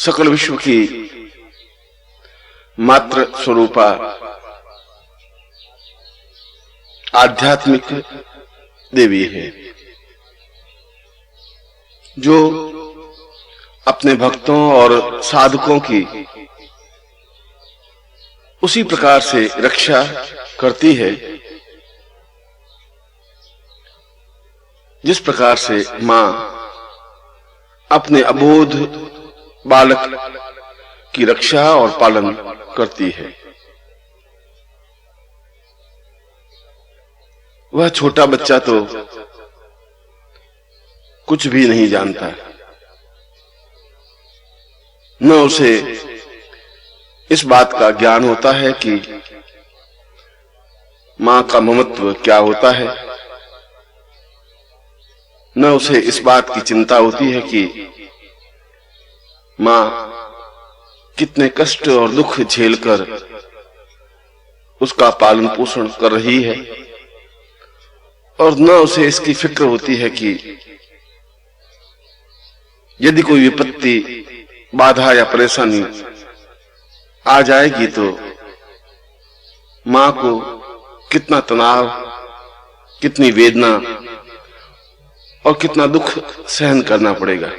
सकल विश्व की मात्र स्वरूपा आध्यात्मिक देवी है, जो अपने भक्तों और साधकों की उसी प्रकार से रक्षा करती है जिस प्रकार से मां अपने अबोध बालक की रक्षा और पालन करती है। वह छोटा बच्चा तो कुछ भी नहीं जानता, न उसे इस बात का ज्ञान होता है कि मां का ममत्व क्या होता है, न उसे इस बात की चिंता होती है कि मां कितने कष्ट और दुख झेलकर उसका पालन पोषण कर रही है, और न उसे इसकी फिक्र होती है कि यदि कोई विपत्ति, बाधा या परेशानी आ जाएगी तो मां को कितना तनाव, कितनी वेदना और कितना दुख सहन करना पड़ेगा।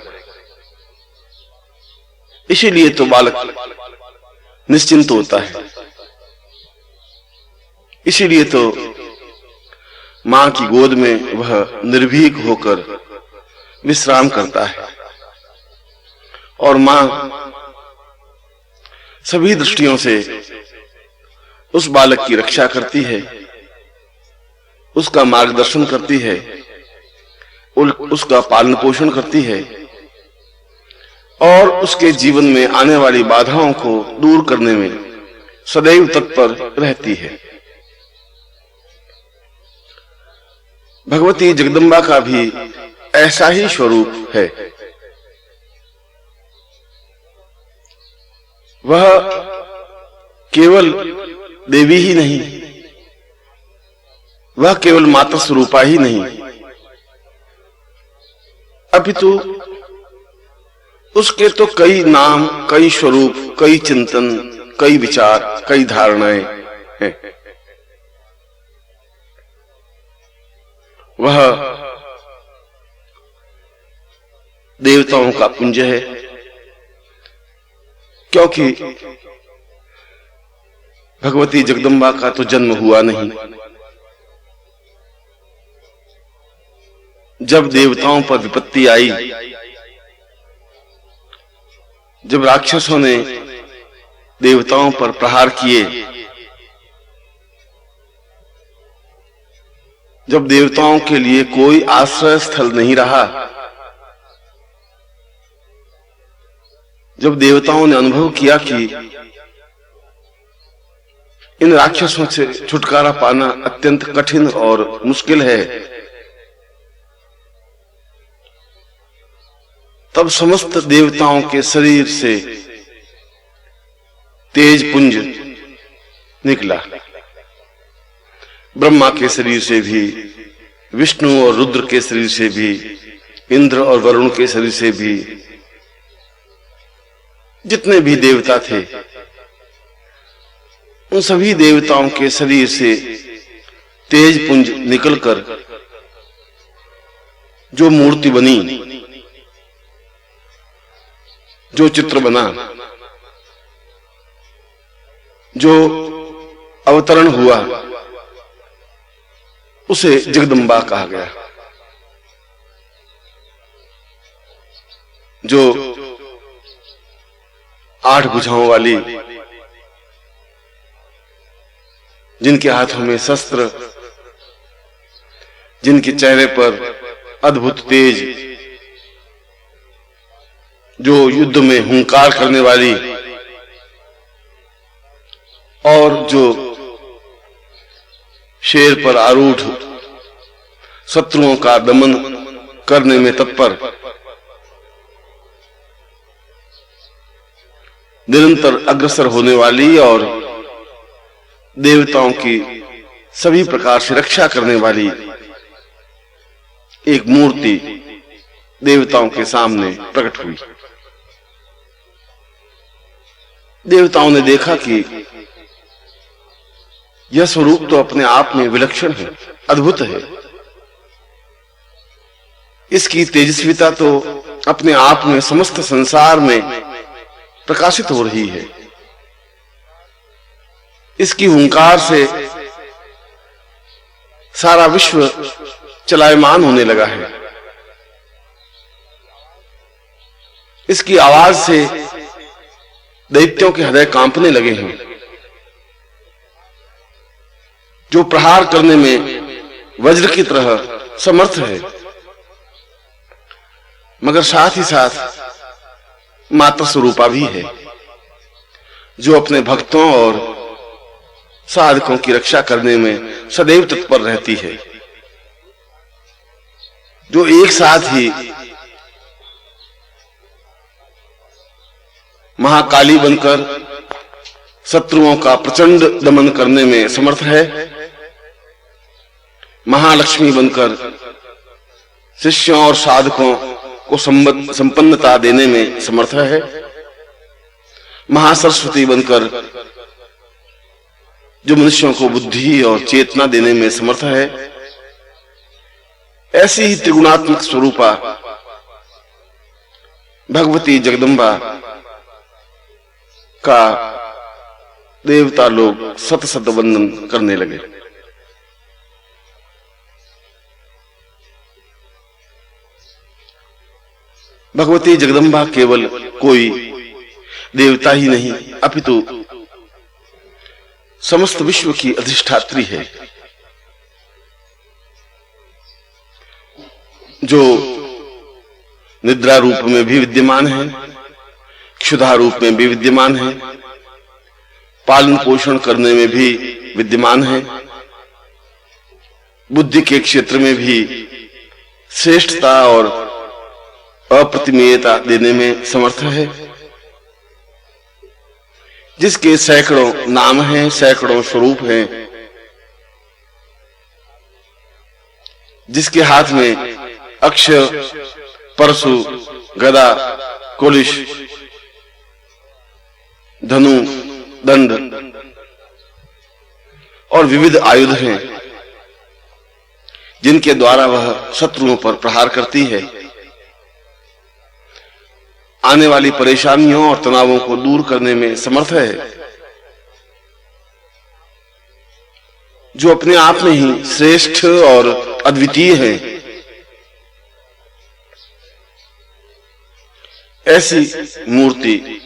इसीलिए तो बालक निश्चिंत होता है, इसीलिए तो मां की गोद में वह निर्भीक होकर विश्राम करता है, और मां सभी दृष्टियों से उस बालक की रक्षा करती है, उसका मार्गदर्शन करती है, उसका पालन पोषण करती है, और उसके जीवन में आने वाली बाधाओं को दूर करने में सदैव तत्पर रहती है। भगवती जगदम्बा का भी ऐसा ही स्वरूप है। वह केवल देवी ही नहीं, वह केवल माता स्वरूपा ही नहीं, अपितु उसके तो कई नाम, कई स्वरूप, कई चिंतन, कई विचार, कई धारणाएं हैं। वह देवताओं का पुंज है, क्योंकि भगवती जगदम्बा का तो जन्म हुआ नहीं। जब देवताओं पर विपत्ति आई, जब राक्षसों ने देवताओं पर प्रहार किए, जब देवताओं के लिए कोई आश्रय स्थल नहीं रहा, जब देवताओं ने अनुभव किया कि इन राक्षसों से छुटकारा पाना अत्यंत कठिन और मुश्किल है, तब समस्त देवताओं के शरीर से तेज पुंज निकला। ब्रह्मा के शरीर से भी, विष्णु और रुद्र के शरीर से भी, इंद्र और वरुण के शरीर से भी, जितने भी देवता थे उन सभी देवताओं के शरीर से तेज पुंज निकलकर जो मूर्ति बनी, जो चित्र बना, जो अवतरण हुआ, उसे जगदम्बा कहा गया। जो 8 भुजाओं वाली, जिनके हाथों में शस्त्र, जिनके चेहरे पर अद्भुत तेज, जो युद्ध में हुंकार करने वाली, और जो शेर पर आरूढ़ शत्रुओं का दमन करने में तत्पर, निरंतर अग्रसर होने वाली और देवताओं की सभी प्रकार से रक्षा करने वाली एक मूर्ति देवताओं के सामने प्रकट हुई। देवताओं ने देखा कि यह स्वरूप तो अपने आप में विलक्षण है, अद्भुत है। इसकी तेजस्विता तो अपने आप में समस्त संसार में प्रकाशित हो रही है। इसकी हुंकार से सारा विश्व चलायमान होने लगा है। इसकी आवाज से दैत्यों के हृदय कांपने लगे हैं, जो प्रहार करने में वज्र की तरह समर्थ है, मगर साथ ही साथ माता स्वरूपा भी है, जो अपने भक्तों और साधकों की रक्षा करने में सदैव तत्पर रहती है, जो एक साथ ही महाकाली बनकर शत्रुओं का प्रचंड दमन करने में समर्थ है, महालक्ष्मी बनकर शिष्यों और साधकों को संपन्नता देने में समर्थ है, महासरस्वती बनकर जो मनुष्यों को बुद्धि और चेतना देने में समर्थ है। ऐसी ही त्रिगुणात्मक स्वरूपा भगवती जगदम्बा का देवता लोग सत सत वंदन करने लगे। भगवती जगदम्बा केवल कोई देवता ही नहीं, अपितु समस्त विश्व की अधिष्ठात्री है, जो निद्रा रूप में भी विद्यमान है, क्षुधा रूप में भी विद्यमान है, पालन पोषण करने में भी विद्यमान है, बुद्धि के क्षेत्र में भी श्रेष्ठता और अप्रतिमेयता देने में समर्थ है, जिसके सैकड़ों नाम हैं, सैकड़ों स्वरूप हैं, जिसके हाथ में अक्षय, परशु, गदा, कुलिश, धनु, दंड और विविध आयुध हैं, जिनके द्वारा वह शत्रुओं पर प्रहार करती है, आने वाली परेशानियों और तनावों को दूर करने में समर्थ है, जो अपने आप में ही श्रेष्ठ और अद्वितीय है। ऐसी मूर्ति,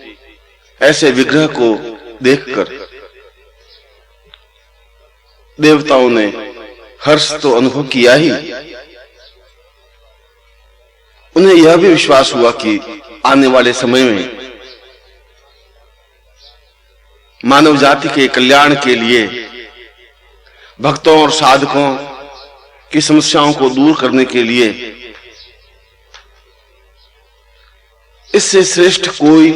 ऐसे विग्रह को देखकर देवताओं ने हर्ष तो अनुभव किया ही, उन्हें यह भी विश्वास हुआ कि आने वाले समय में मानव जाति के कल्याण के लिए, भक्तों और साधकों की समस्याओं को दूर करने के लिए इससे श्रेष्ठ कोई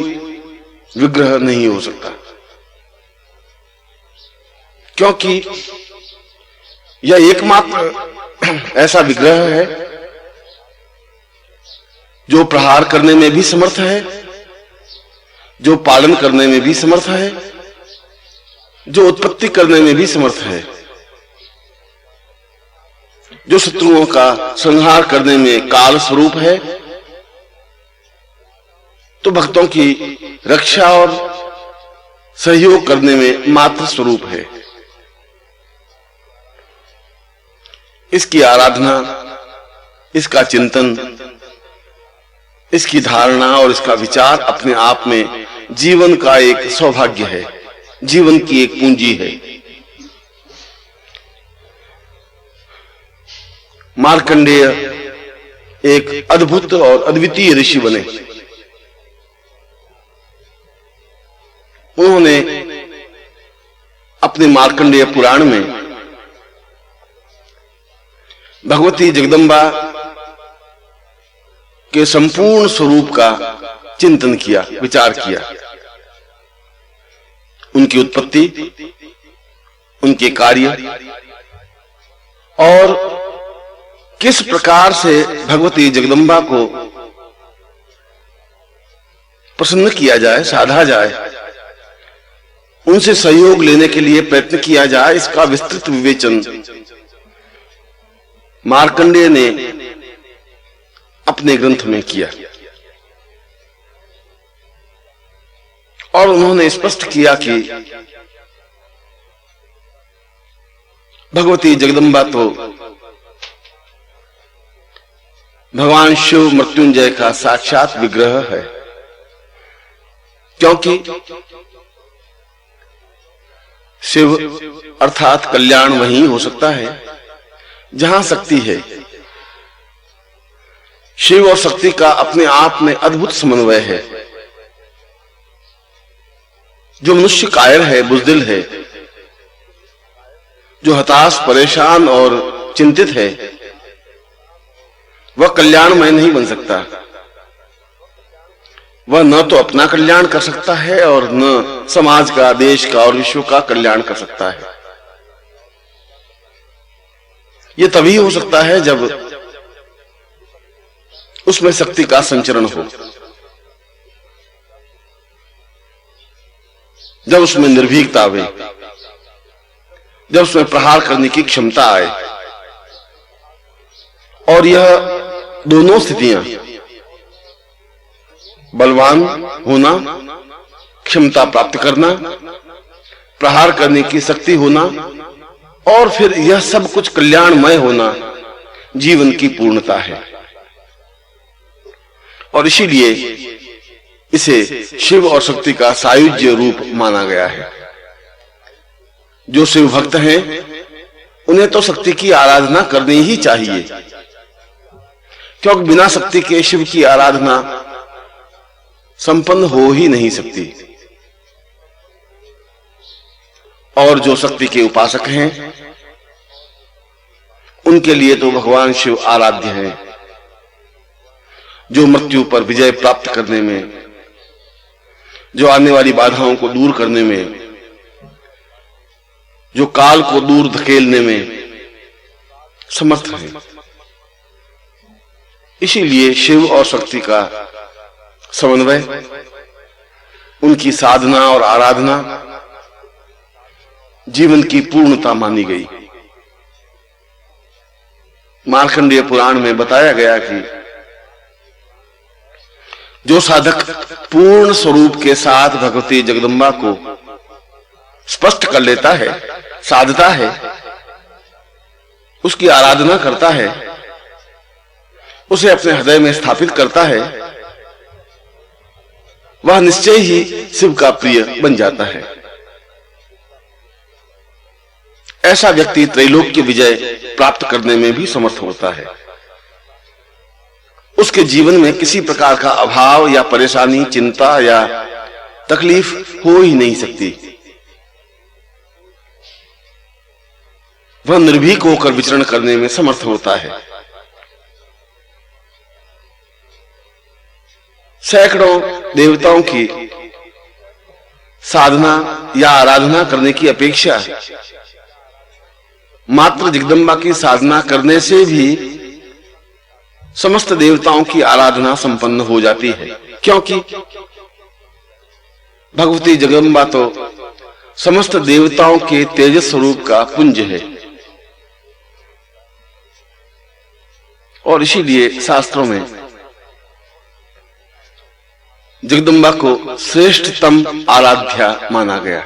विग्रह नहीं हो सकता, क्योंकि यह एकमात्र ऐसा विग्रह है जो प्रहार करने में भी समर्थ है, जो पालन करने में भी समर्थ है, जो उत्पत्ति करने में भी समर्थ है, जो शत्रुओं का संहार करने में काल स्वरूप है, तो भक्तों की रक्षा और सहयोग करने में मात्र स्वरूप है। इसकी आराधना, इसका चिंतन, इसकी धारणा और इसका विचार अपने आप में जीवन का एक सौभाग्य है, जीवन की एक पूंजी है। मार्कंडेय एक अद्भुत और अद्वितीय ऋषि बने। उन्होंने अपने मार्कंडेय पुराण में भगवती जगदम्बा के संपूर्ण स्वरूप का चिंतन किया, विचार किया, उनकी उत्पत्ति, उनके कार्य और किस प्रकार से भगवती जगदम्बा को प्रसन्न किया जाए, साधा जाए, उनसे सहयोग लेने के लिए प्रयत्न किया जाए, इसका विस्तृत विवेचन मार्कंडेय ने अपने ग्रंथ में किया और उन्होंने स्पष्ट किया कि भगवती जगदम्बा तो भगवान शिव मृत्युंजय का साक्षात विग्रह है, क्योंकि शिव अर्थात कल्याण वहीं हो सकता है जहां शक्ति है। शिव और शक्ति का अपने आप में अद्भुत समन्वय है। जो मनुष्य कायर है, बुज़दिल है, जो हताश, परेशान और चिंतित है, वह कल्याणमय नहीं बन सकता। वह न तो अपना कल्याण कर सकता है और न समाज का, देश का और विश्व का कल्याण कर सकता है। यह तभी हो सकता है जब उसमें शक्ति का संचरण हो, जब उसमें निर्भीकता आवे, जब उसमें प्रहार करने की क्षमता आए। और यह दोनों स्थितियां, बलवान होना, क्षमता प्राप्त करना, प्रहार करने की शक्ति होना और फिर यह सब कुछ कल्याणमय होना, जीवन की पूर्णता है। और इसीलिए इसे शिव और शक्ति का सायुज्य रूप माना गया है। जो शिव भक्त हैं उन्हें तो शक्ति की आराधना करनी ही चाहिए, क्योंकि बिना शक्ति के शिव की आराधना संपन्न हो ही नहीं सकती। और जो शक्ति के उपासक हैं उनके लिए तो भगवान शिव आराध्य हैं, जो मृत्यु पर विजय प्राप्त करने में, जो आने वाली बाधाओं को दूर करने में, जो काल को दूर धकेलने में समर्थ है। इसीलिए शिव और शक्ति का समन्वय, उनकी साधना और आराधना जीवन की पूर्णता मानी गई। मार्कंडेय पुराण में बताया गया कि जो साधक पूर्ण स्वरूप के साथ भगवती जगदम्बा को स्पष्ट कर लेता है, साधता है, उसकी आराधना करता है, उसे अपने हृदय में स्थापित करता है, वह निश्चय ही शिव का प्रिय बन जाता है। ऐसा व्यक्ति त्रैलोक्य विजय प्राप्त करने में भी समर्थ होता है। उसके जीवन में किसी प्रकार का अभाव या परेशानी, चिंता या तकलीफ हो ही नहीं सकती। वह निर्भीक होकर विचरण करने में समर्थ होता है। सैकड़ों देवताओं की साधना या आराधना करने की अपेक्षा मात्र जगदम्बा की साधना करने से भी समस्त देवताओं की आराधना संपन्न हो जाती है, क्योंकि भगवती जगदम्बा तो समस्त देवताओं के तेजस स्वरूप का पुंज है। और इसीलिए शास्त्रों में जगदम्बा को श्रेष्ठतम आराध्या माना गया।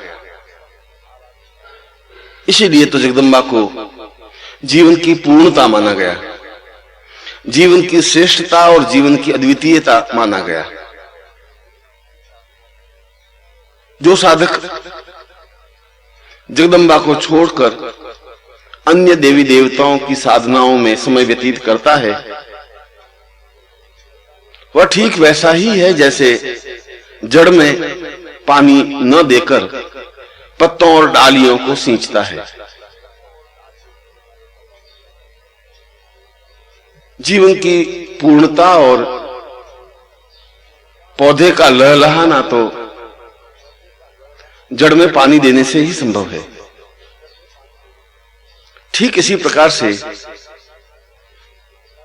इसीलिए तो जगदम्बा को जीवन की पूर्णता माना गया, जीवन की श्रेष्ठता और जीवन की अद्वितीयता माना गया। जो साधक जगदम्बा को छोड़कर अन्य देवी देवताओं की साधनाओं में समय व्यतीत करता है, वह ठीक वैसा ही है जैसे जड़ में पानी न देकर पत्तों और डालियों को सींचता है। जीवन की पूर्णता और पौधे का लहलहाना तो जड़ में पानी देने से ही संभव है। ठीक इसी प्रकार से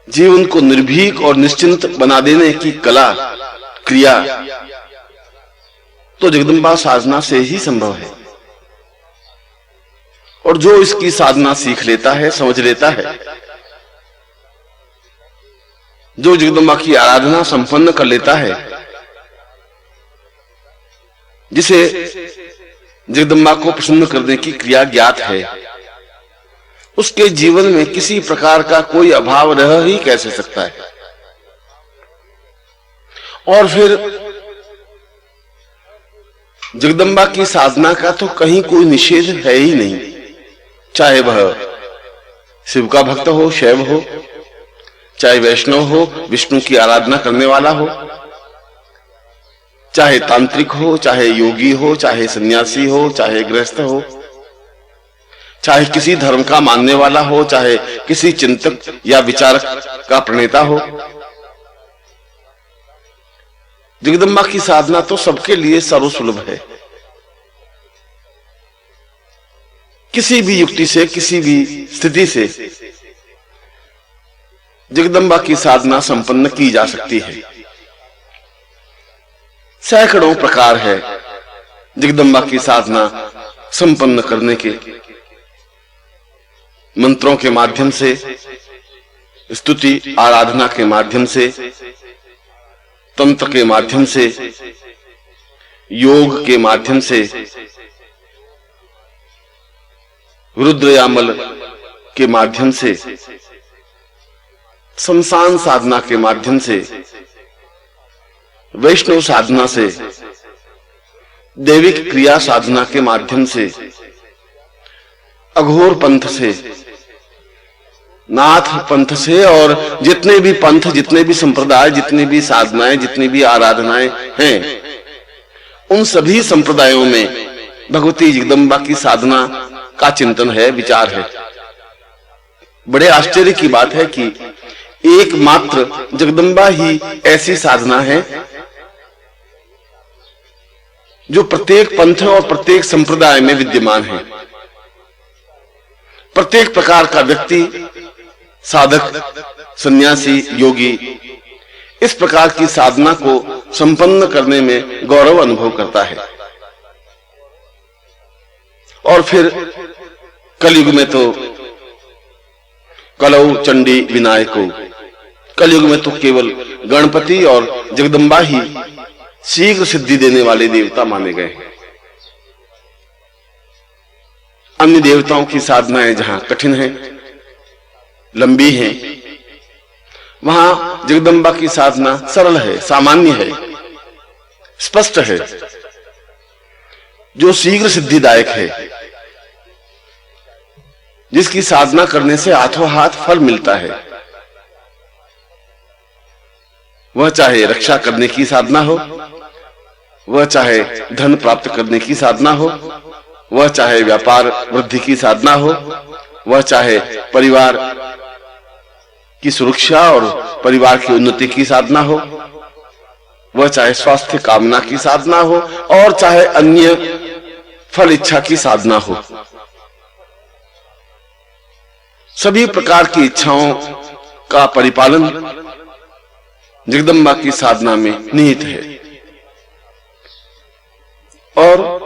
जीवन को निर्भीक और निश्चिंत बना देने की कला, क्रिया तो जगदम्बा साधना से ही संभव है। और जो इसकी साधना सीख लेता है, समझ लेता है, जो जगदम्बा की आराधना संपन्न कर लेता है, जिसे जगदम्बा को प्रसन्न करने की क्रिया ज्ञात है, उसके जीवन में किसी प्रकार का कोई अभाव रह ही कैसे सकता है। और फिर जगदम्बा की साधना का तो कहीं कोई निषेध है ही नहीं, चाहे वह शिव का भक्त हो, शैव हो, चाहे वैष्णव हो, विष्णु की आराधना करने वाला हो, चाहे तांत्रिक हो, चाहे योगी हो, चाहे सन्यासी हो, चाहे गृहस्थ हो, चाहे किसी धर्म का मानने वाला हो, चाहे किसी चिंतक या विचारक का प्रणेता हो। जगदम्बा की साधना तो सबके लिए सर्वसुलभ है। किसी भी युक्ति से, किसी भी स्थिति से जगदम्बा की साधना संपन्न की जा सकती है। सैकड़ों प्रकार है जगदम्बा की साधना संपन्न करने के। मंत्रों के माध्यम से, स्तुति आराधना के माध्यम से, तंत्र के माध्यम से, योग के माध्यम से, रुद्रयामल के माध्यम से, शमशान साधना के माध्यम से, वैष्णव साधना से, दैविक क्रिया साधना के माध्यम से, अघोर पंथ से, नाथ पंथ से, और जितने भी पंथ, जितने भी संप्रदाय, जितनी भी साधनाएं, जितनी भी आराधनाएं हैं, उन सभी संप्रदायों में भगवती जगदम्बा की साधना का चिंतन है, विचार है। बड़े आश्चर्य की बात है कि एकमात्र जगदम्बा ही ऐसी साधना है जो प्रत्येक पंथ और प्रत्येक संप्रदाय में विद्यमान है। प्रत्येक प्रकार का व्यक्ति, साधक, सन्यासी, योगी इस प्रकार की साधना को संपन्न करने में गौरव अनुभव करता है। और फिर कलयुग में तो कलौ चंडी विनायको, कलयुग में तो केवल गणपति और जगदम्बा ही शीघ्र सिद्धि देने वाले देवता माने गए हैं। अन्य देवताओं की साधनाएं जहां कठिन हैं, लंबी हैं, वहां जगदम्बा की साधना सरल है, सामान्य है, स्पष्ट है, जो शीघ्र सिद्धिदायक है, जिसकी साधना करने से हाथों हाथ फल मिलता है। वह चाहे रक्षा करने की साधना हो, वह चाहे धन प्राप्त करने की साधना हो, वह चाहे व्यापार वृद्धि की साधना हो, वह चाहे परिवार की सुरक्षा और परिवार की उन्नति की साधना हो, वह चाहे स्वास्थ्य कामना की साधना हो, और चाहे अन्य फल इच्छा की साधना हो। सभी प्रकार की इच्छाओं का परिपालन जगदम्बा की साधना में निहित है। और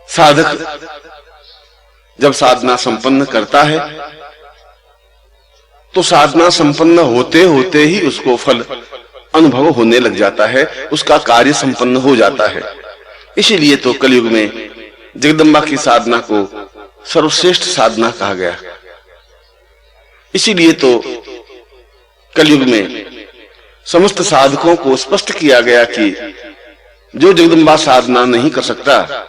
साधक जब साधना संपन्न करता है तो साधना संपन्न होते होते ही उसको फल अनुभव होने लग जाता है, उसका कार्य संपन्न हो जाता है। इसीलिए तो कलयुग में जगदम्बा की साधना को सर्वश्रेष्ठ साधना कहा गया। इसीलिए तो कलयुग में समस्त साधकों को स्पष्ट किया गया कि जो जगदम्बा साधना नहीं कर सकता,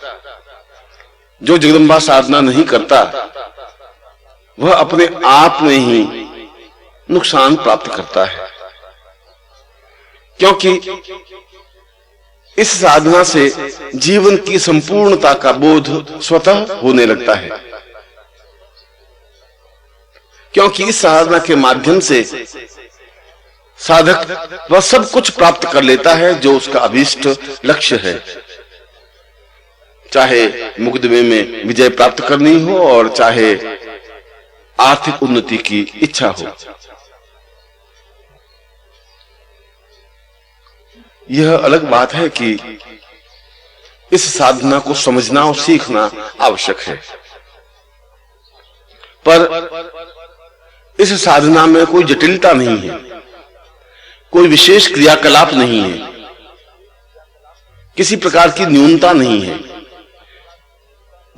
जो जगदम्बा साधना नहीं करता, वह अपने आप में ही नुकसान प्राप्त करता है। क्योंकि इस साधना से जीवन की संपूर्णता का बोध स्वतः होने लगता है। क्योंकि इस साधना के माध्यम से साधक वह सब कुछ प्राप्त कर लेता है जो उसका अभीष्ट लक्ष्य है, चाहे मुकदमे में विजय प्राप्त करनी हो और चाहे आर्थिक उन्नति की इच्छा हो। यह अलग बात है कि इस साधना को समझना और सीखना आवश्यक है। पर इस साधना में कोई जटिलता नहीं है, कोई विशेष क्रियाकलाप नहीं है, किसी प्रकार की न्यूनता नहीं है।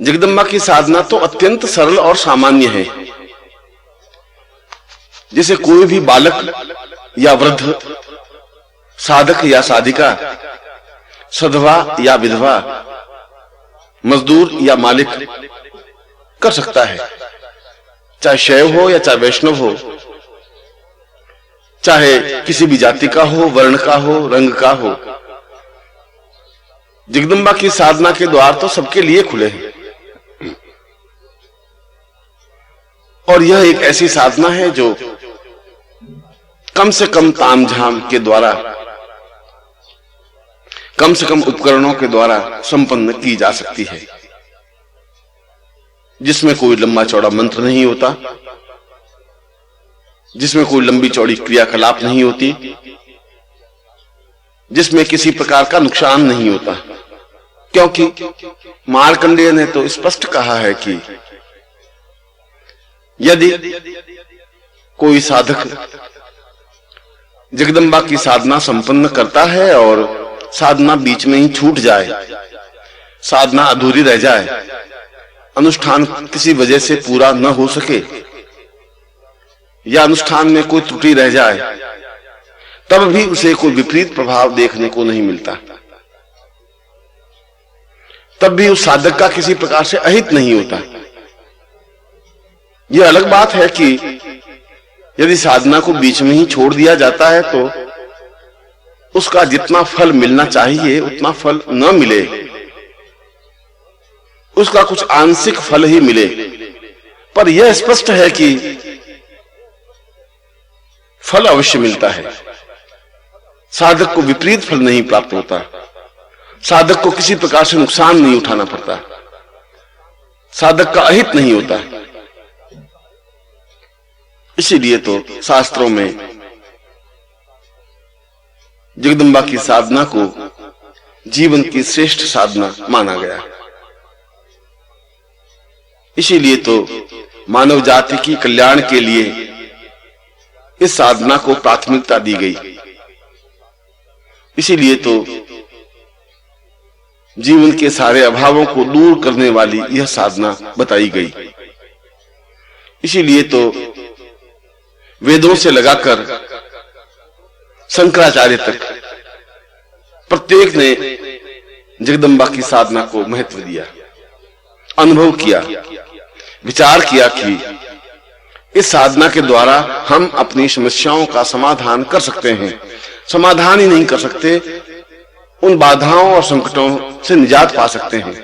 जगदम्बा की साधना तो अत्यंत सरल और सामान्य है। जैसे कोई भी बालक या वृद्ध, साधक या साधिका, सधवा या विधवा, मजदूर या मालिक कर सकता है, चाहे शैव हो या चाहे वैष्णव हो, चाहे किसी भी जाति का हो, वर्ण का हो, रंग का हो। जगदम्बा की साधना के द्वार तो सबके लिए खुले हैं। और यह एक ऐसी साधना है जो कम से कम तामझाम के द्वारा, कम से कम उपकरणों के द्वारा संपन्न की जा सकती है, जिसमें कोई लंबा चौड़ा मंत्र नहीं होता, जिसमें कोई लंबी चौड़ी क्रियाकलाप नहीं होती, जिसमें किसी प्रकार का नुकसान नहीं होता। क्योंकि मार्कंडेय ने तो स्पष्ट कहा है कि यदि कोई साधक जगदम्बा की साधना संपन्न करता है और साधना बीच में ही छूट जाए, साधना अधूरी रह जाए, अनुष्ठान किसी वजह से पूरा न हो सके या अनुष्ठान में कोई त्रुटि रह जाए, तब भी उसे कोई विपरीत प्रभाव देखने को नहीं मिलता, तब भी उस साधक का किसी प्रकार से अहित नहीं होता। यह अलग बात है कि यदि साधना को बीच में ही छोड़ दिया जाता है तो उसका जितना फल मिलना चाहिए उतना फल न मिले, उसका कुछ आंशिक फल ही मिले। पर यह स्पष्ट है कि फल अवश्य मिलता है, साधक को विपरीत फल नहीं प्राप्त होता, साधक को किसी प्रकार से नुकसान नहीं उठाना पड़ता, साधक का अहित नहीं होता। इसीलिए तो शास्त्रों में जगदम्बा की साधना को जीवन की श्रेष्ठ साधना माना गया। इसीलिए तो मानव जाति की कल्याण के लिए इस साधना को प्राथमिकता दी गई। इसीलिए तो जीवन के सारे अभावों को दूर करने वाली यह साधना बताई गई। इसीलिए तो वेदों से लगाकर शंकराचार्य तक प्रत्येक ने जगदम्बा की साधना को महत्व दिया, अनुभव किया, विचार किया कि इस साधना के द्वारा हम अपनी समस्याओं का समाधान कर सकते हैं। समाधान ही नहीं कर सकते, उन बाधाओं और संकटों से निजात पा सकते हैं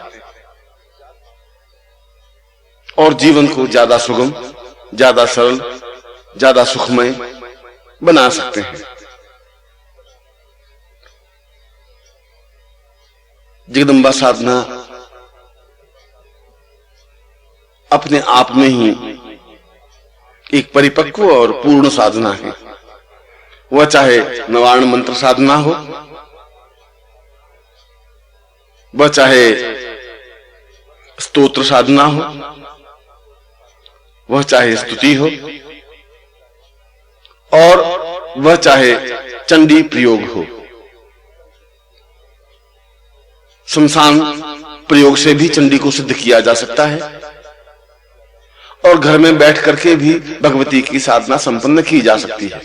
और जीवन को ज्यादा सुगम, ज्यादा सरल, ज्यादा सुखमय बना सकते हैं। जगदम्बा साधना अपने आप में ही एक परिपक्व और पूर्ण साधना है। वह चाहे नवार्ण मंत्र साधना हो, वह चाहे स्तोत्र साधना हो, वह चाहे स्तुति हो, और वह चाहे चंडी प्रयोग हो। शमशान प्रयोग से भी चंडी को सिद्ध किया जा सकता है और घर में बैठ करके भी भगवती की साधना संपन्न की जा सकती है।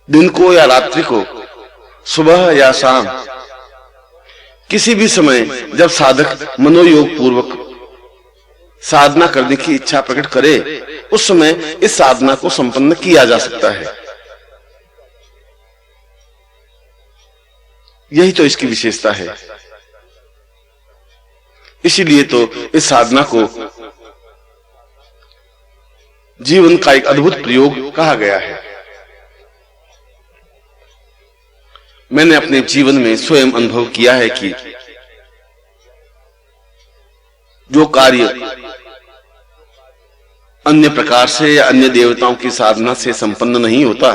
दिन को या रात्रि को, सुबह या शाम, किसी भी समय जब साधक मनोयोग पूर्वक साधना करने की इच्छा प्रकट करे, उस समय इस साधना को संपन्न किया जा सकता है। यही तो इसकी विशेषता है। इसीलिए तो इस साधना को जीवन का एक अद्भुत प्रयोग कहा गया है। मैंने अपने जीवन में स्वयं अनुभव किया है कि जो कार्य अन्य प्रकार से या अन्य देवताओं की साधना से संपन्न नहीं होता,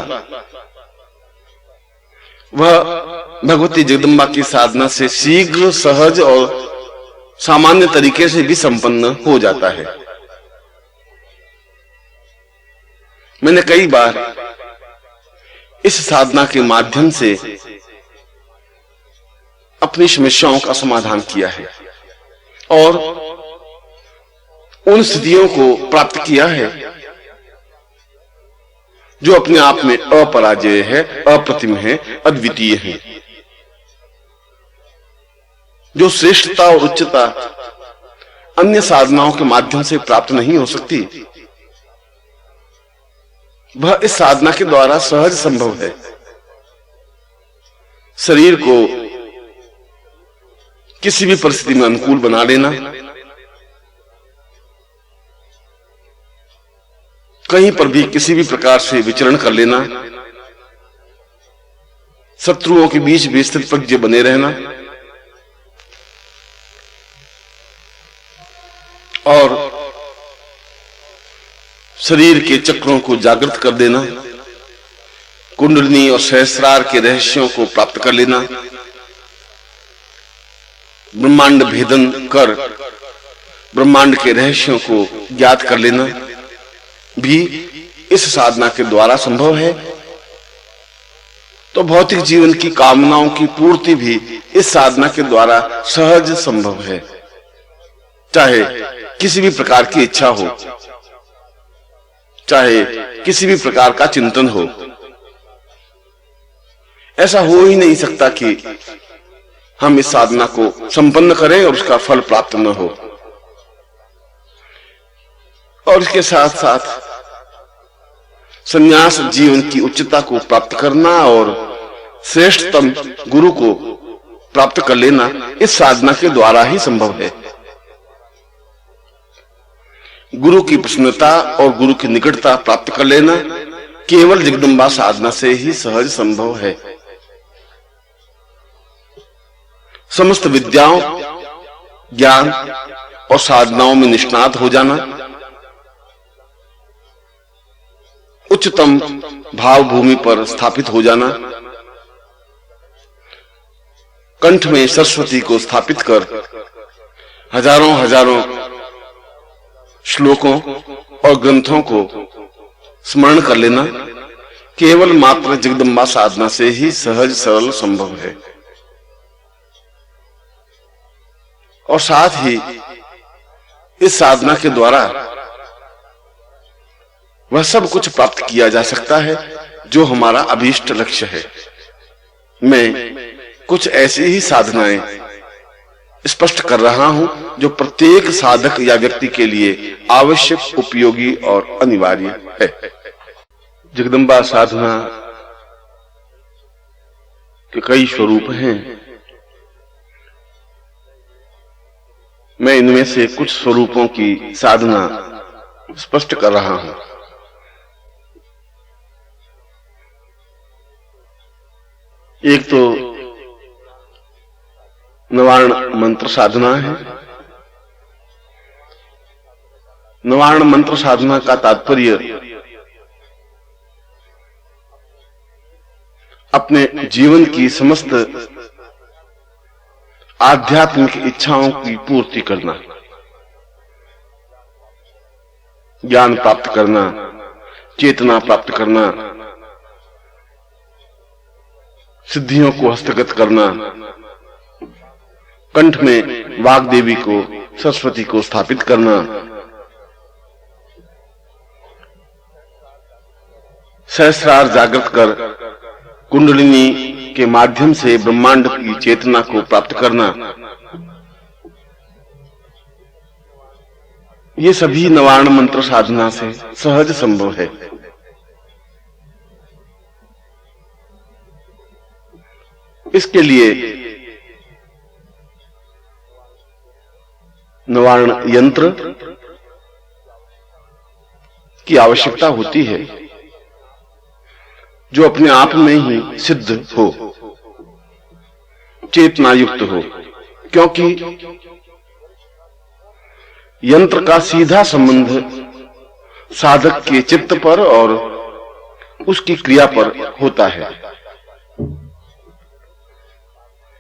वह भगवती जगदम्बा की साधना से शीघ्र, सहज और सामान्य तरीके से भी संपन्न हो जाता है। मैंने कई बार इस साधना के माध्यम से अपनी समस्याओं का समाधान किया है और उन स्थितियों को प्राप्त किया है जो अपने आप में अपराजेय है, अप्रतिम है, अद्वितीय है, जो श्रेष्ठता और उच्चता अन्य साधनाओं के माध्यम से प्राप्त नहीं हो सकती। वह इस साधना के द्वारा सहज संभव है। शरीर को किसी भी परिस्थिति में अनुकूल बना लेना, कहीं पर भी किसी भी प्रकार से विचरण कर लेना, शत्रुओं के बीच भी स्थितप्रज्ञ बने रहना और शरीर के चक्रों को जागृत कर देना, कुंडलिनी और सहस्रार के रहस्यों को प्राप्त कर लेना, ब्रह्मांड भेदन कर ब्रह्मांड के रहस्यों को ज्ञात कर लेना भी इस साधना के द्वारा संभव है। तो भौतिक जीवन की कामनाओं की पूर्ति भी इस साधना के द्वारा सहज संभव है। चाहे किसी भी प्रकार की इच्छा हो, चाहे किसी भी प्रकार का चिंतन हो, ऐसा हो ही नहीं सकता कि हम इस साधना को संपन्न करें और उसका फल प्राप्त न हो। और इसके साथ साथ संन्यास जीवन की उच्चता को प्राप्त करना और श्रेष्ठतम गुरु को प्राप्त कर लेना इस साधना के द्वारा ही संभव है। गुरु की प्रसन्नता और गुरु की निकटता प्राप्त कर लेना केवल जगदम्बा साधना से ही सहज संभव है। समस्त विद्याओं, ज्ञान और साधनाओं में निष्णात हो जाना, उच्चतम भाव भूमि पर स्थापित हो जाना, कंठ में सरस्वती को स्थापित कर हजारों हजारों श्लोकों और ग्रंथों को स्मरण कर लेना केवल मात्र जगदम्बा साधना से ही सहज सरल संभव है। और साथ ही इस साधना के द्वारा वह सब कुछ प्राप्त किया जा सकता है जो हमारा अभीष्ट लक्ष्य है। मैं कुछ ऐसी ही साधनाएं स्पष्ट कर रहा हूं जो प्रत्येक साधक या व्यक्ति के लिए आवश्यक, उपयोगी और अनिवार्य है। जगदम्बा साधना के कई स्वरूप हैं। मैं इनमें से कुछ स्वरूपों की साधना स्पष्ट कर रहा हूं। एक तो नवार्ण मंत्र साधना है। नवार्ण मंत्र साधना का तात्पर्य अपने जीवन की समस्त आध्यात्मिक इच्छाओं की पूर्ति करना, ज्ञान प्राप्त करना, चेतना प्राप्त करना, सिद्धियों को हस्तगत करना, कंठ में वाग्देवी को, सरस्वती को स्थापित करना, सहस्रार जागृत कर कुंडलिनी के माध्यम से ब्रह्मांड की चेतना को प्राप्त करना, ये सभी नवार्ण मंत्र साधना से सहज संभव है। इसके लिए नवार्ण यंत्र की आवश्यकता होती है जो अपने आप में ही सिद्ध हो, चेतना युक्त हो, क्योंकि यंत्र का सीधा संबंध साधक के चित्त पर और उसकी क्रिया पर होता है।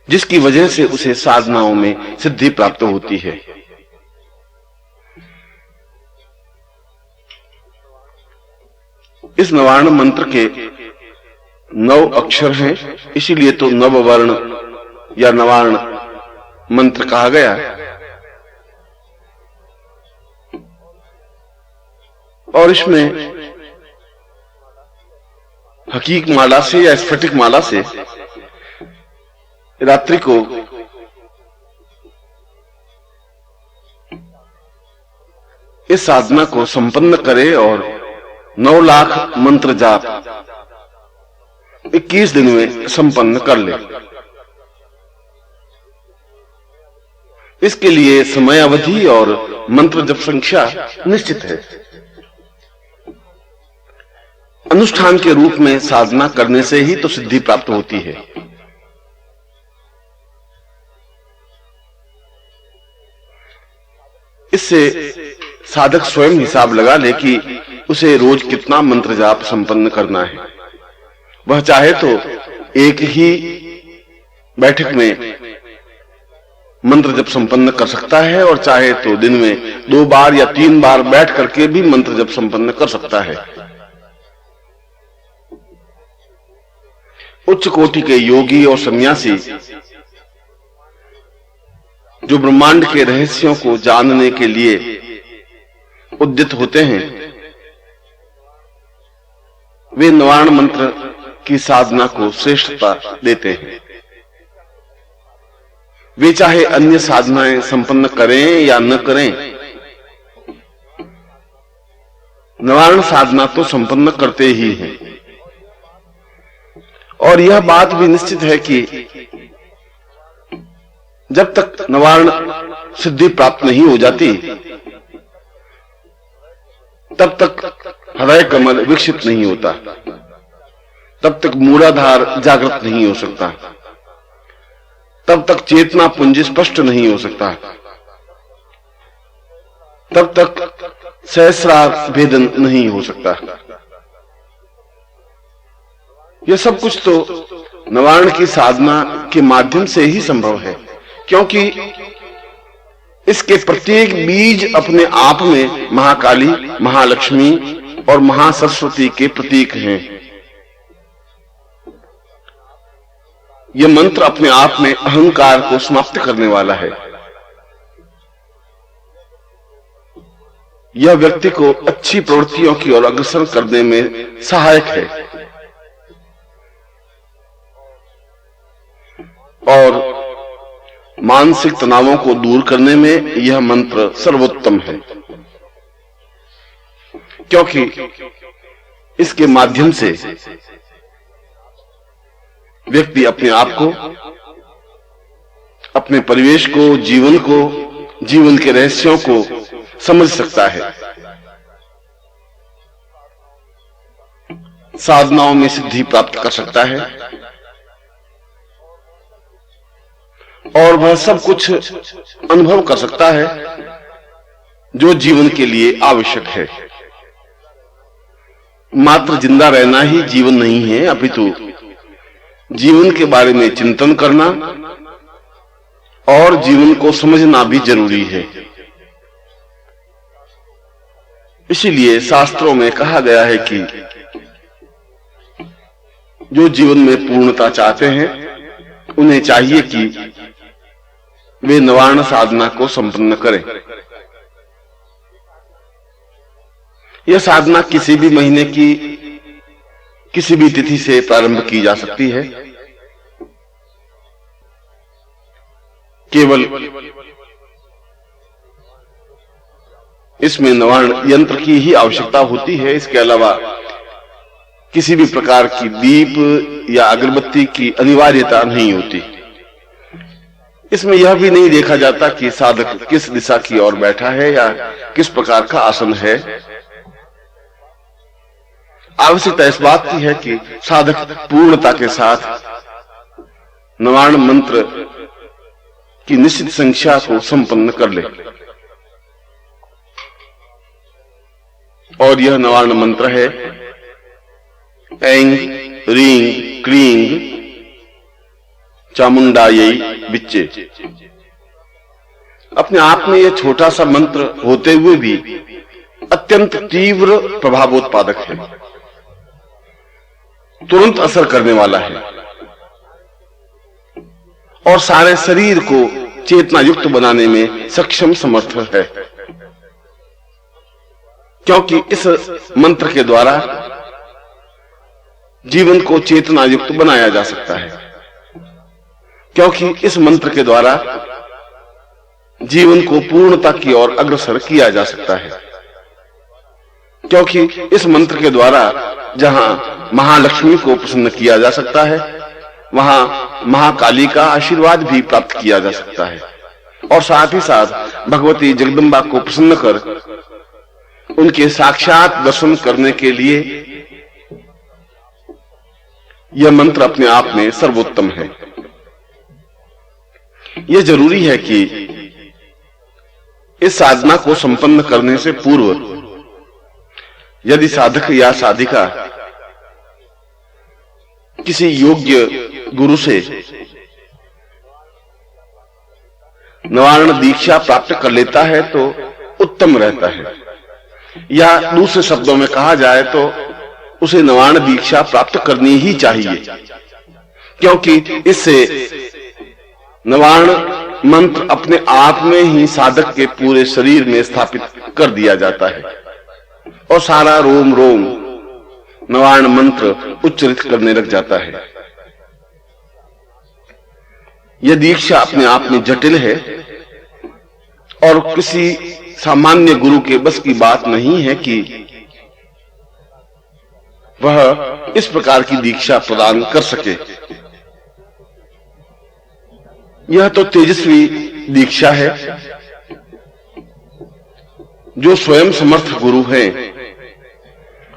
जिसकी वजह से उसे साधनाओं में सिद्धि प्राप्त होती है। इस नवार्ण मंत्र के 9 अक्षर हैं, इसीलिए तो नववर्ण या नवार्ण मंत्र कहा गया। और इसमें हकीक माला से या स्फटिक माला से रात्रि को इस साधना को संपन्न करे और 9 लाख मंत्र जाप 21 दिन में संपन्न कर ले। इसके लिए समय अवधि और मंत्र जप संख्या निश्चित है। अनुष्ठान के रूप में साधना करने से ही तो सिद्धि प्राप्त होती है। इससे साधक स्वयं हिसाब लगा ले कि उसे रोज कितना मंत्र जाप संपन्न करना है। वह चाहे तो एक ही बैठक में मंत्र जप संपन्न कर सकता है और चाहे तो दिन में 2 बार या 3 बार बैठ करके भी मंत्र जप संपन्न कर सकता है। उच्च कोटि के योगी और सन्यासी जो ब्रह्मांड के रहस्यों को जानने के लिए उद्यत होते हैं, वे नवार्ण मंत्र की साधना को श्रेष्ठता देते हैं। वे चाहे अन्य साधनाएं संपन्न करें या न करें, नवार्ण साधना तो संपन्न करते ही हैं। और यह बात भी निश्चित है कि जब तक नवार्ण सिद्धि प्राप्त नहीं हो जाती, तब तक हृदय कमल विकसित नहीं होता, तब तक मूलाधार जागृत नहीं हो सकता, तब तक चेतना पुंज स्पष्ट नहीं हो सकता, तब तक सहस्रार भेदन नहीं हो सकता। यह सब कुछ तो नवार्ण की साधना के माध्यम से ही संभव है, क्योंकि इसके प्रत्येक बीज अपने आप में महाकाली, महालक्ष्मी और महासरस्वती के प्रतीक हैं। यह मंत्र अपने आप में अहंकार को समाप्त करने वाला है। यह व्यक्ति को अच्छी प्रवृत्तियों की ओर अग्रसर करने में सहायक है और मानसिक तनावों को दूर करने में यह मंत्र सर्वोत्तम है, क्योंकि इसके माध्यम से व्यक्ति अपने आप को, अपने परिवेश को, जीवन के रहस्यों को समझ सकता है, साधनाओं में सिद्धि प्राप्त कर सकता है और वह सब कुछ अनुभव कर सकता है जो जीवन के लिए आवश्यक है। मात्र जिंदा रहना ही जीवन नहीं है, अपितु जीवन के बारे में चिंतन करना और जीवन को समझना भी जरूरी है। इसीलिए शास्त्रों में कहा गया है कि जो जीवन में पूर्णता चाहते हैं, उन्हें चाहिए कि वे नवार्ण साधना को संपन्न करें। यह साधना किसी भी महीने की किसी भी तिथि से प्रारंभ की जा सकती है। केवल इसमें नवार्ण यंत्र की ही आवश्यकता होती है। इसके अलावा किसी भी प्रकार की दीप या अगरबत्ती की अनिवार्यता नहीं होती। इसमें यह भी नहीं देखा जाता कि साधक किस दिशा की ओर बैठा है या किस प्रकार का आसन है। आवश्यकता इस बात की है कि साधक पूर्णता के साथ नवार्ण मंत्र की निश्चित संख्या को संपन्न कर ले। और यह नवार्ण मंत्र है ऐं ह्रीं क्लीं चामुंडायै विच्चे। अपने आप में यह छोटा सा मंत्र होते हुए भी अत्यंत तीव्र प्रभावोत्पादक है, तुरंत असर करने वाला है और सारे शरीर को चेतना युक्त बनाने में सक्षम समर्थ है, क्योंकि इस मंत्र के द्वारा जीवन को चेतना युक्त बनाया जा सकता है, क्योंकि इस मंत्र के द्वारा जीवन को पूर्णता की ओर अग्रसर किया जा सकता है, क्योंकि इस मंत्र के द्वारा जहां महालक्ष्मी को प्रसन्न किया जा सकता है, वहां महाकाली का आशीर्वाद भी प्राप्त किया जा सकता है और साथ ही साथ भगवती जगदम्बा को प्रसन्न कर उनके साक्षात दर्शन करने के लिए यह मंत्र अपने आप में सर्वोत्तम है। यह जरूरी है कि इस साधना को संपन्न करने से पूर्व यदि साधक या साधिका किसी योग्य गुरु से नवारण दीक्षा प्राप्त कर लेता है तो उत्तम रहता है, या दूसरे शब्दों में कहा जाए तो उसे नवारण दीक्षा प्राप्त करनी ही चाहिए, क्योंकि इससे नवारण मंत्र अपने आप में ही साधक के पूरे शरीर में स्थापित कर दिया जाता है और सारा रोम रोम नवारण मंत्र उच्चरित करने लग जाता है। यह दीक्षा अपने आप में जटिल है और किसी सामान्य गुरु के बस की बात नहीं है कि वह इस प्रकार की दीक्षा प्रदान कर सके। यह तो तेजस्वी दीक्षा है जो स्वयं समर्थ गुरु हैं,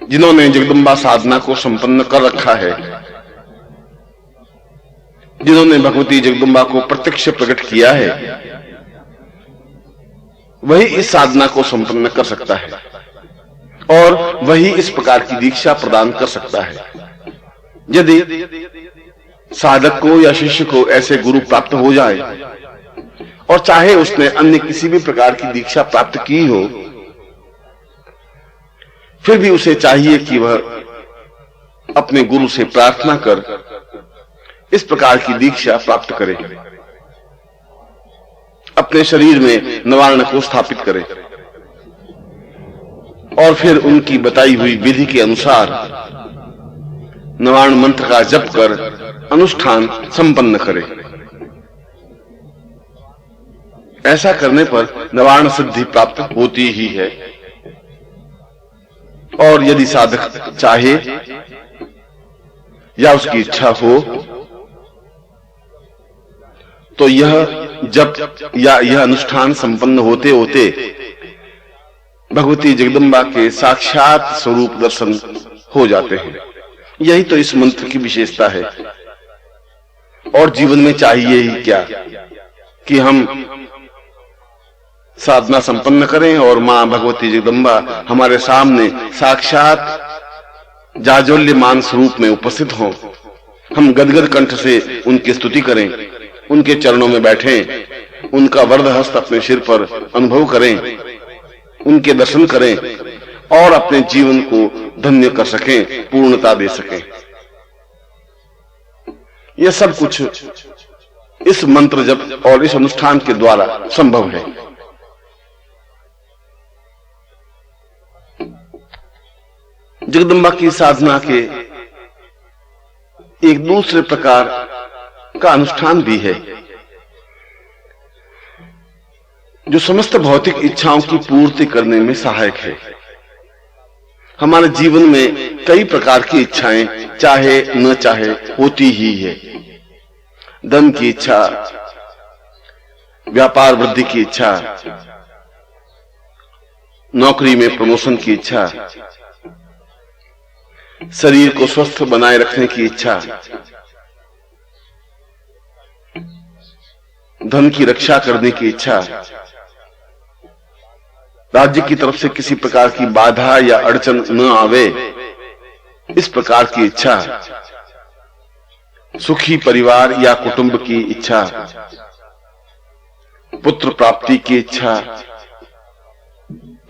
जिन्होंने जगदम्बा साधना को संपन्न कर रखा है, जिन्होंने भगवती जगदम्बा को प्रत्यक्ष प्रकट किया है, वही इस साधना को संपन्न कर सकता है और वही इस प्रकार की दीक्षा प्रदान कर सकता है। यदि साधक को या शिष्य को ऐसे गुरु प्राप्त हो जाए और चाहे उसने अन्य किसी भी प्रकार की दीक्षा प्राप्त की हो, फिर भी उसे चाहिए कि वह अपने गुरु से प्रार्थना कर इस प्रकार की दीक्षा प्राप्त करे, अपने शरीर में नवारण को स्थापित करे और फिर उनकी बताई हुई विधि के अनुसार नवारण मंत्र का जप कर अनुष्ठान संपन्न करे। ऐसा करने पर नवारण सिद्धि प्राप्त होती ही है और यदि साधक चाहे या उसकी इच्छा हो तो यह जप या यह अनुष्ठान संपन्न होते होते भगवती जगदम्बा के साक्षात स्वरूप दर्शन हो जाते हैं। यही तो इस मंत्र की विशेषता है और जीवन में चाहिए ही क्या कि हम साधना संपन्न करें और मां भगवती जगदम्बा हमारे सामने साक्षात जाज्वल्यमान स्वरूप में उपस्थित हों। हम गदगद कंठ से उनकी स्तुति करें, उनके चरणों में बैठें, उनका वरद हस्त अपने सिर पर अनुभव करें, उनके दर्शन करें और अपने जीवन को धन्य कर सकें, पूर्णता दे सकें। यह सब कुछ इस मंत्र जप और इस अनुष्ठान के द्वारा संभव है। जगदम्बा की साधना के एक दूसरे प्रकार का अनुष्ठान भी है जो समस्त भौतिक इच्छाओं की पूर्ति करने में सहायक है। हमारे जीवन में कई प्रकार की इच्छाएं चाहे न चाहे होती ही है। धन की इच्छा, व्यापार वृद्धि की इच्छा, नौकरी में प्रमोशन की इच्छा, शरीर को स्वस्थ बनाए रखने की इच्छा, धन की रक्षा करने की इच्छा, राज्य की तरफ से किसी प्रकार की बाधा या अड़चन न आवे, इस प्रकार की इच्छा, सुखी परिवार या कुटुंब की इच्छा, पुत्र प्राप्ति की इच्छा,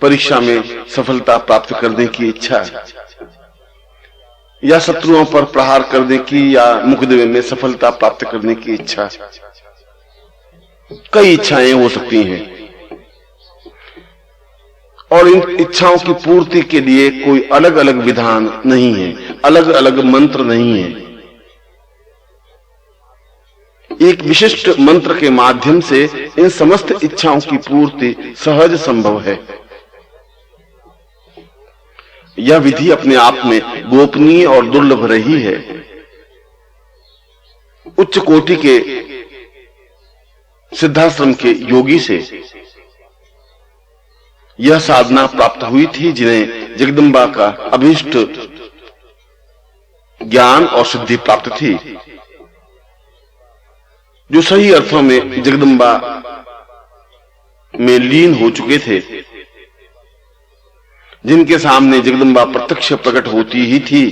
परीक्षा में सफलता प्राप्त करने की इच्छा, या शत्रुओं पर प्रहार करने की या मुकदमे में सफलता प्राप्त करने की इच्छा, कई इच्छाएं हो सकती हैं। और इन इच्छाओं की पूर्ति के लिए कोई अलग अलग विधान नहीं है, अलग अलग मंत्र नहीं है। एक विशिष्ट मंत्र के माध्यम से इन समस्त इच्छाओं की पूर्ति सहज संभव है। यह विधि अपने आप में गोपनीय और दुर्लभ रही है। उच्च कोटि के सिद्धाश्रम के योगी से यह साधना प्राप्त हुई थी, जिन्हें जगदम्बा का अभीष्ट ज्ञान और सिद्धि प्राप्त थी, जो सही अर्थों में जगदम्बा में लीन हो चुके थे, जिनके सामने जगदम्बा प्रत्यक्ष प्रकट होती ही थी।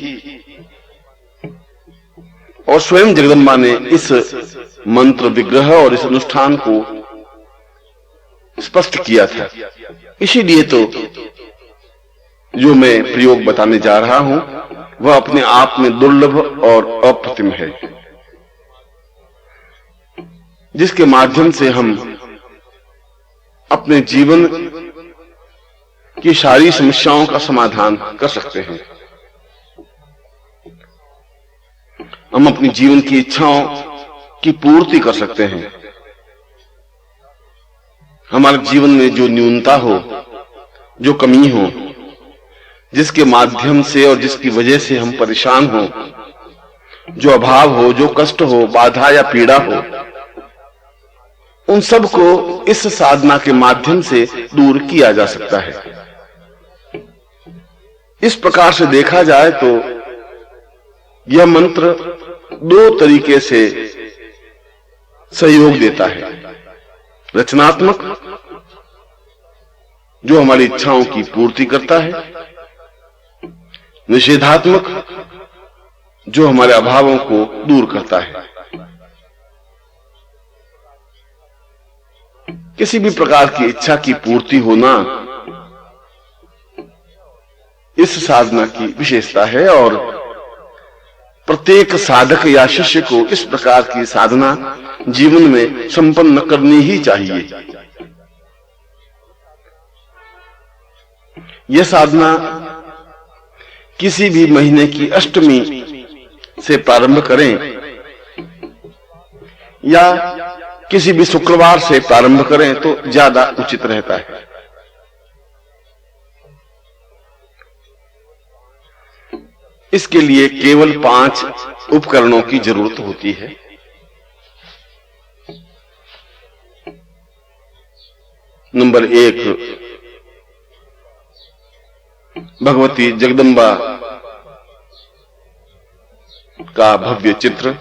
और स्वयं जगदम्बा ने इस मंत्र विग्रह और इस अनुष्ठान को स्पष्ट किया था। इसीलिए तो जो मैं प्रयोग बताने जा रहा हूं वह अपने आप में दुर्लभ और अप्रतिम है, जिसके माध्यम से हम अपने जीवन की सारी समस्याओं का समाधान कर सकते हैं। हम अपनी जीवन की इच्छाओं की पूर्ति कर सकते हैं। हमारे जीवन में जो न्यूनता हो, जो कमी हो, जिसके माध्यम से और जिसकी वजह से हम परेशान हो, जो अभाव हो, जो कष्ट हो, बाधा या पीड़ा हो, उन सब को इस साधना के माध्यम से दूर किया जा सकता है। इस प्रकार से देखा जाए तो यह मंत्र दो तरीके से सहयोग देता है। रचनात्मक, जो हमारी इच्छाओं की पूर्ति करता है, निषेधात्मक, जो हमारे अभावों को दूर करता है। किसी भी प्रकार की इच्छा की पूर्ति होना इस साधना की विशेषता है, और प्रत्येक साधक या शिष्य को इस प्रकार की साधना जीवन में संपन्न करनी ही चाहिए। यह साधना किसी भी महीने की अष्टमी से प्रारंभ करें या किसी भी शुक्रवार से प्रारंभ करें तो ज्यादा उचित रहता है। इसके लिए केवल 5 उपकरणों की जरूरत होती है। नंबर 1, भगवती जगदम्बा का भव्य चित्र।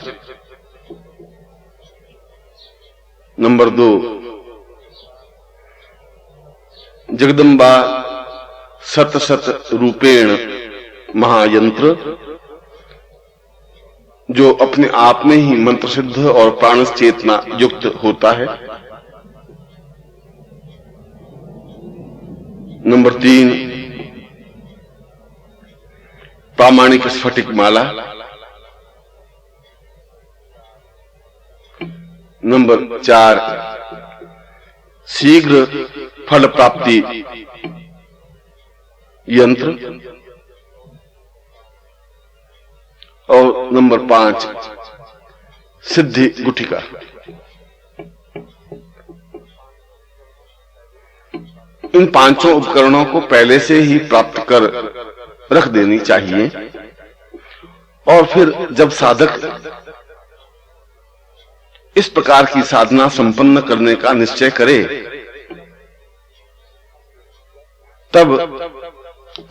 नंबर 2, जगदम्बा सत सत रूपेण महायंत्र, जो अपने आप में ही मंत्र सिद्ध और प्राण चेतना युक्त होता है। नंबर 3, प्रामाणिक स्फटिक माला। नंबर 4, शीघ्र फल प्राप्ति यंत्र। और नंबर 5, सिद्धि गुटिका। इन 5 उपकरणों को पहले से ही प्राप्त कर रख देनी चाहिए, और फिर जब साधक इस प्रकार की साधना संपन्न करने का निश्चय करे, तब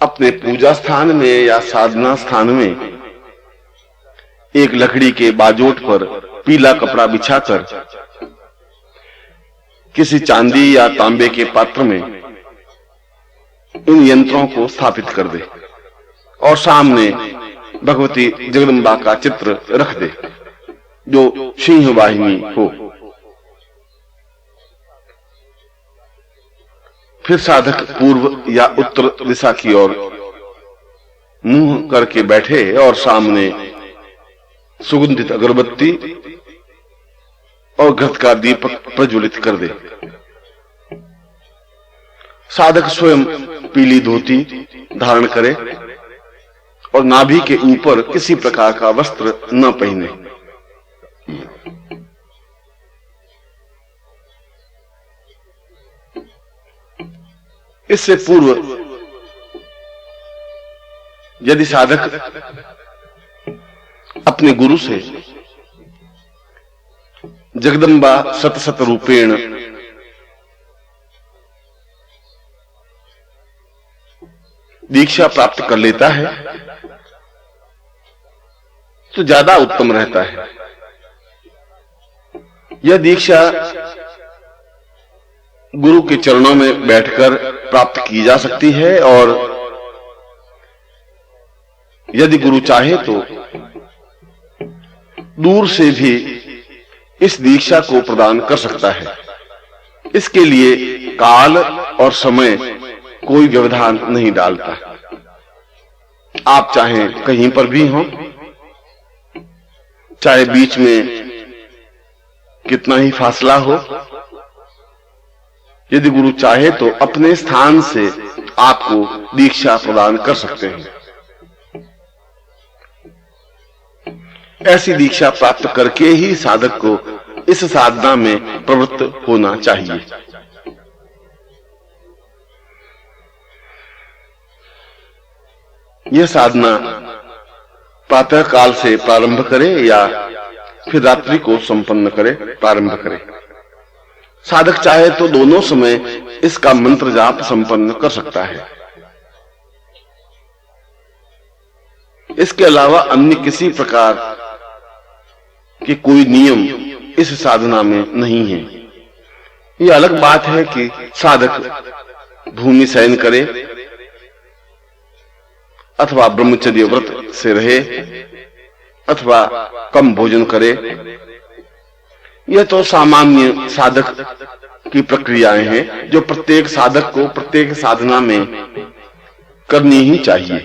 अपने पूजा स्थान में या साधना स्थान में एक लकड़ी के बाजोट पर पीला कपड़ा बिछाकर किसी चांदी या तांबे के पात्र में इन यंत्रों को स्थापित कर दे और सामने भगवती जगदम्बा का चित्र रख दे। जो सिंह वाहिनी हो। फिर साधक पूर्व या उत्तर दिशा की ओर मुंह करके बैठे और सामने सुगंधित अगरबत्ती और घृत का दीपक प्रज्वलित कर दे। साधक स्वयं पीली धोती धारण करे और नाभि के ऊपर किसी प्रकार का वस्त्र न पहने। इससे पूर्व यदि साधक अपने गुरु से जगदम्बा सत रूपेण दीक्षा प्राप्त कर लेता है तो ज्यादा उत्तम रहता है। यह दीक्षा गुरु के चरणों में बैठकर प्राप्त की जा सकती है और यदि गुरु चाहे तो दूर से भी इस दीक्षा को प्रदान कर सकता है। इसके लिए काल और समय कोई व्यवधान नहीं डालता। आप चाहें कहीं पर भी हों, चाहे बीच में कितना ही फासला हो, यदि गुरु चाहे तो अपने स्थान से आपको दीक्षा प्रदान कर सकते हैं। ऐसी दीक्षा प्राप्त करके ही साधक को इस साधना में प्रवृत्त होना चाहिए। यह साधना प्रातः काल से प्रारंभ करे या फिर रात्रि को संपन्न करे प्रारंभ करे। साधक चाहे तो दोनों समय इसका मंत्र जाप संपन्न कर सकता है। इसके अलावा अन्य किसी प्रकार के कोई नियम इस साधना में नहीं है। यह अलग बात है कि साधक भूमि शयन करे अथवा ब्रह्मचर्य व्रत से रहे अथवा कम भोजन करे। यह तो सामान्य साधक की प्रक्रियाएं हैं जो प्रत्येक साधक को प्रत्येक साधना में करनी ही चाहिए।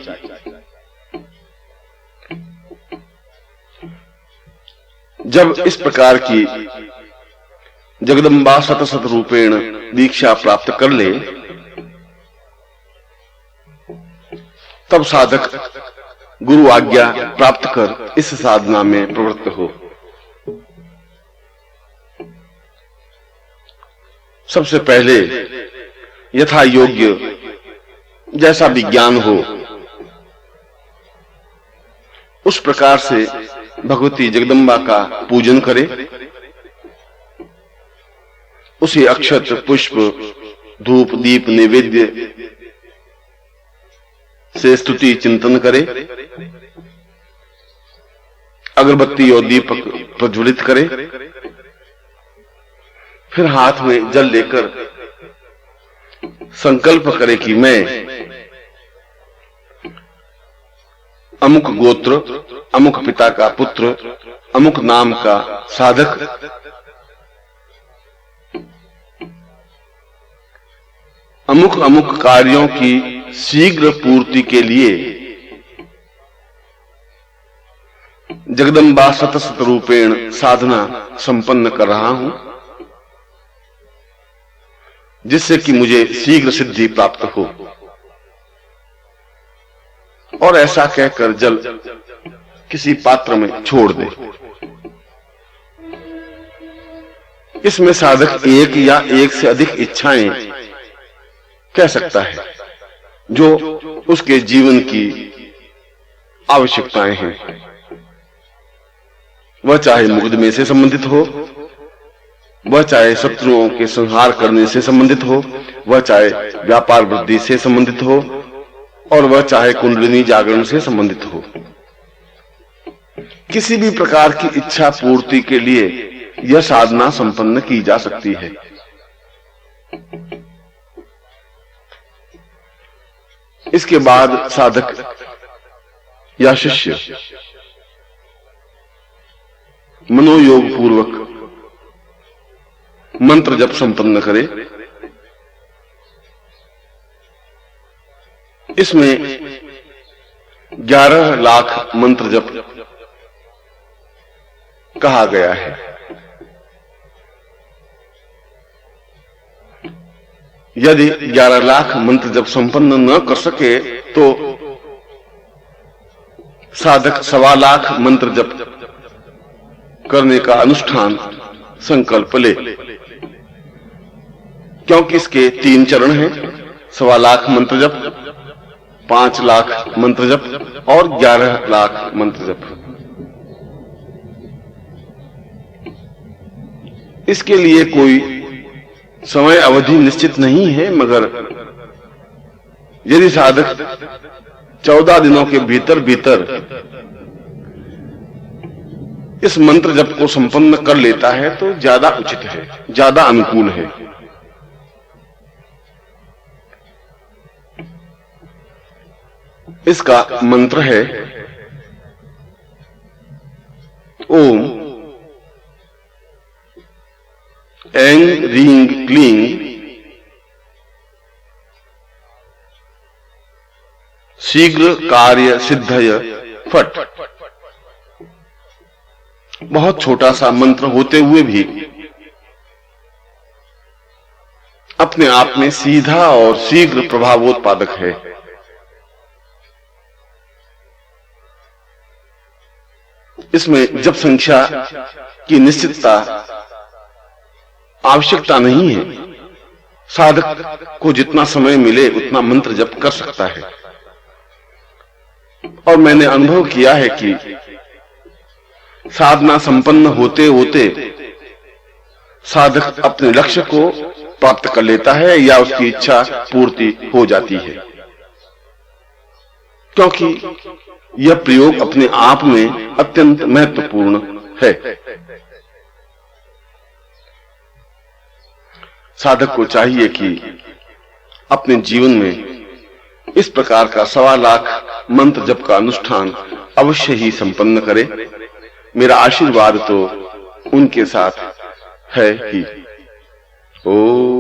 जब इस प्रकार की जगदम्बा सत रूपेण दीक्षा प्राप्त कर ले तब साधक गुरु आज्ञा प्राप्त कर इस साधना में प्रवृत्त हो। सबसे पहले यथा योग्य जैसा विज्ञान हो उस प्रकार से भगवती जगदम्बा का पूजन करे। उसे अक्षत पुष्प धूप दीप नैवेद्य से स्तुति चिंतन करे। अगरबत्ती और दीपक प्रज्वलित करे। फिर हाथ में जल लेकर संकल्प करे कि मैं अमुक गोत्र अमुक पिता का पुत्र अमुक नाम का साधक अमुक अमुक कार्यों की शीघ्र पूर्ति के लिए जगदम्बा सत रूपेण साधना संपन्न कर रहा हूं जिससे कि मुझे शीघ्र सिद्धि प्राप्त हो। और ऐसा कहकर जल किसी पात्र में छोड़ दे। इसमें साधक एक या एक से अधिक इच्छाएं कह सकता है जो उसके जीवन की आवश्यकताएं हैं। वह चाहे मुकदमे से संबंधित हो, वह चाहे शत्रुओं के संहार करने से संबंधित हो, वह चाहे व्यापार वृद्धि से संबंधित हो और वह चाहे कुंडलिनी जागरण से संबंधित हो। किसी भी प्रकार की इच्छा पूर्ति के लिए यह साधना संपन्न की जा सकती है। इसके बाद साधक या शिष्य मनोयोग पूर्वक मंत्र जप संपन्न करे। इसमें 11 लाख मंत्र जप कहा गया है। यदि 11 लाख मंत्र जप संपन्न न कर सके तो साधक 1.25 लाख मंत्र जप करने का अनुष्ठान संकल्प ले, क्योंकि इसके 3 चरण हैं: 1.25 लाख मंत्र जप, 5 लाख मंत्र जप और 11 लाख मंत्र जप। इसके लिए कोई समय अवधि निश्चित नहीं है, मगर यदि साधक 14 दिनों के भीतर भीतर इस मंत्र जप को संपन्न कर लेता है तो ज्यादा उचित है, ज्यादा अनुकूल है। इसका मंत्र है ओम ऐं ह्रीं क्लीं शीघ्र कार्य सिद्धय फट। बहुत छोटा सा मंत्र होते हुए भी अपने आप में सीधा और शीघ्र प्रभावोत्पादक है। इसमें जप संख्या की निश्चितता आवश्यकता नहीं है। साधक को जितना समय मिले उतना मंत्र जप कर सकता है। और मैंने अनुभव किया है कि साधना संपन्न होते होते साधक अपने लक्ष्य को प्राप्त कर लेता है या उसकी इच्छा पूर्ति हो जाती है, क्योंकि यह प्रयोग अपने आप में अत्यंत महत्वपूर्ण है। साधक को चाहिए कि अपने जीवन में इस प्रकार का 1.25 लाख मंत्र जप का अनुष्ठान अवश्य ही संपन्न करे। मेरा आशीर्वाद तो उनके साथ है ही। ओम।